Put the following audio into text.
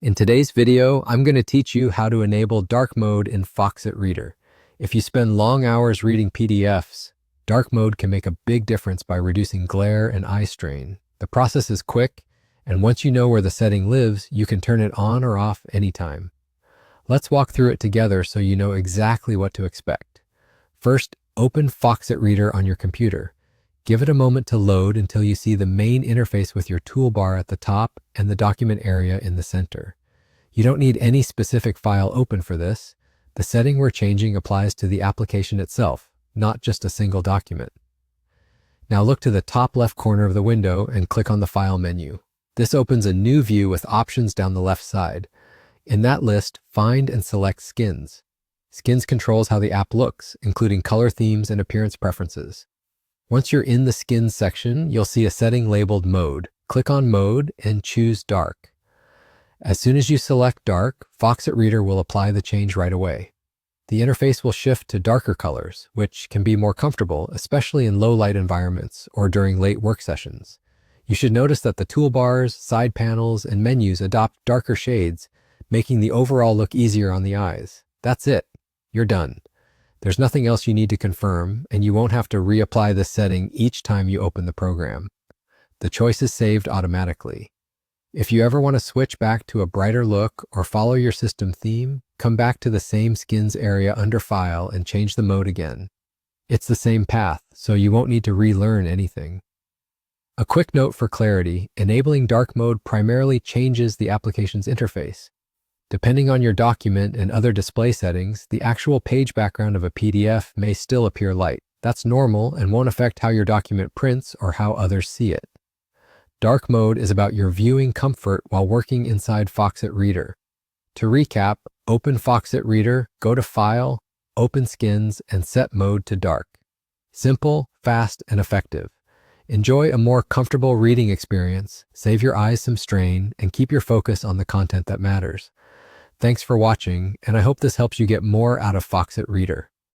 In today's video, I'm going to teach you how to enable dark mode in Foxit Reader. If you spend long hours reading PDFs, dark mode can make a big difference by reducing glare and eye strain. The process is quick, and once you know where the setting lives, you can turn it on or off anytime. Let's walk through it together so you know exactly what to expect. First, open Foxit Reader on your computer. Give it a moment to load until you see the main interface with your toolbar at the top and the document area in the center. You don't need any specific file open for this. The setting we're changing applies to the application itself, not just a single document. Now look to the top left corner of the window and click on the File menu. This opens a new view with options down the left side. In that list, find and select Skins. Skins controls how the app looks, including color themes and appearance preferences. Once you're in the Skins section, you'll see a setting labeled Mode. Click on Mode and choose Dark. As soon as you select Dark, Foxit Reader will apply the change right away. The interface will shift to darker colors, which can be more comfortable, especially in low light environments or during late work sessions. You should notice that the toolbars, side panels, and menus adopt darker shades, making the overall look easier on the eyes. That's it. You're done. There's nothing else you need to confirm, and you won't have to reapply this setting each time you open the program. The choice is saved automatically. If you ever want to switch back to a brighter look or follow your system theme, come back to the same Skins area under File and change the mode again. It's the same path, so you won't need to relearn anything. A quick note for clarity, enabling dark mode primarily changes the application's interface. Depending on your document and other display settings, the actual page background of a PDF may still appear light. That's normal and won't affect how your document prints or how others see it. Dark mode is about your viewing comfort while working inside Foxit Reader. To recap, open Foxit Reader, go to File, open Skins, and set mode to dark. Simple, fast, and effective. Enjoy a more comfortable reading experience, save your eyes some strain, and keep your focus on the content that matters. Thanks for watching, and I hope this helps you get more out of Foxit Reader.